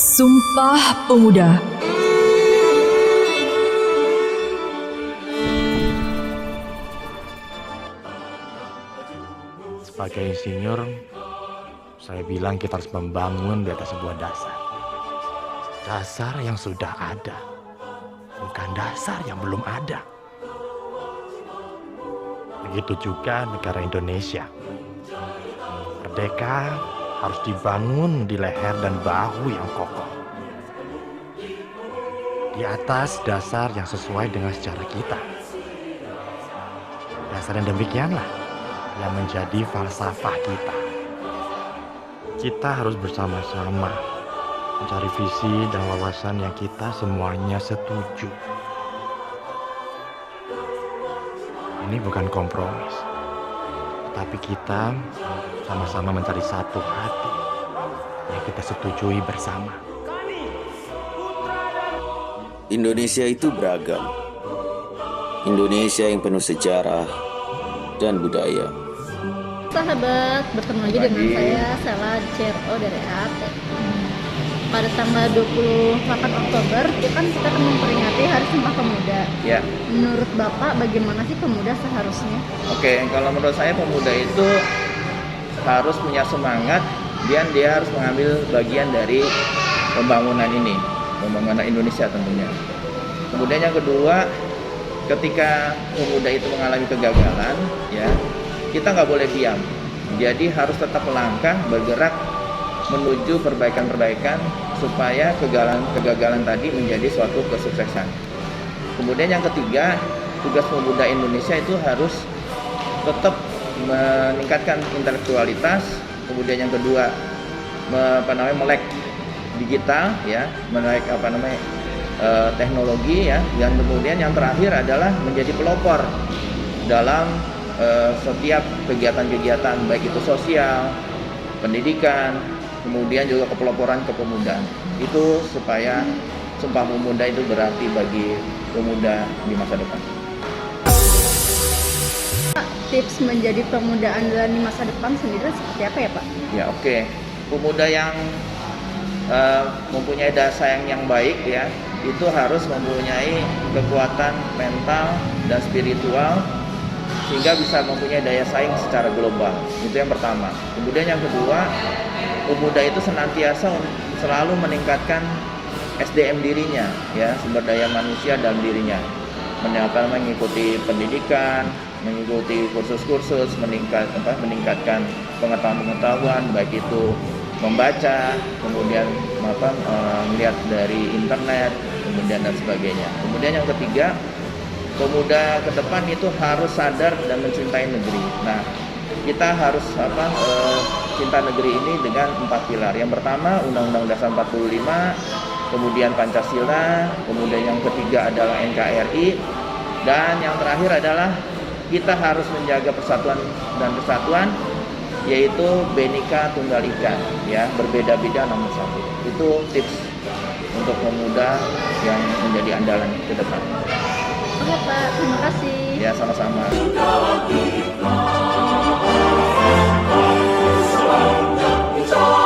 Sumpah Pemuda. Sebagai insinyur, saya bilang kita harus membangun di atas sebuah dasar. Dasar yang sudah ada, bukan dasar yang belum ada. Begitu juga negara Indonesia. Merdeka harus dibangun di leher dan bahu yang kokoh. Di atas dasar yang sesuai dengan sejarah kita. Dasar yang demikianlah yang menjadi falsafah kita. Kita harus bersama-sama mencari visi dan wawasan yang kita semuanya setuju. Ini bukan kompromis, tapi kita sama-sama mencari satu hati yang kita setujui bersama. Indonesia itu beragam. Indonesia yang penuh sejarah dan budaya. Sahabat, bertemu lagi dengan saya Sela CRO dari AT. Pada tanggal 28 Oktober itu kan kita akan memperingati Hari Sumpah Pemuda. Ya. Menurut Bapak bagaimana sih pemuda seharusnya? Oke, kalau menurut saya pemuda itu harus punya semangat dan dia harus mengambil bagian dari pembangunan ini, pembangunan Indonesia tentunya. Kemudian yang kedua, ketika pemuda itu mengalami kegagalan, ya kita nggak boleh diam. Jadi harus tetap melangkah, bergerak menuju perbaikan-perbaikan supaya kegagalan tadi menjadi suatu kesuksesan. Kemudian yang ketiga, tugas pemuda Indonesia itu harus tetap meningkatkan intelektualitas. Kemudian yang kedua, melek digital, ya, melek teknologi, ya. Dan kemudian yang terakhir adalah menjadi pelopor dalam setiap kegiatan-kegiatan, baik itu sosial, pendidikan, kemudian juga kepeloporan kepemudaan. Itu supaya Sumpah Pemuda itu berarti bagi pemuda di masa depan. Tips menjadi pemuda andalan di masa depan sendiri seperti apa ya Pak? Ya oke. Pemuda yang mempunyai dasar yang baik, ya, itu harus mempunyai kekuatan mental dan spiritual sehingga bisa mempunyai daya saing secara global. Itu yang pertama. Kemudian yang kedua, pemuda itu senantiasa selalu meningkatkan SDM dirinya, ya, sumber daya manusia dalam dirinya. Mengikuti pendidikan, mengikuti kursus-kursus, meningkatkan pengetahuan, baik itu membaca, kemudian melihat dari internet, kemudian dan sebagainya. Kemudian yang ketiga, pemuda ke depan itu harus sadar dan mencintai negeri. Nah, kita harus cinta negeri ini dengan 4 pilar. Yang pertama, Undang-Undang Dasar 45, kemudian Pancasila, kemudian yang ketiga adalah NKRI, dan yang terakhir adalah kita harus menjaga persatuan dan kesatuan, yaitu Bhinneka Tunggal Ika, ya, berbeda-beda namun satu. Itu tips untuk pemuda yang menjadi andalan ke depan. Oke Pak, terima kasih. Ya, sama-sama. It's all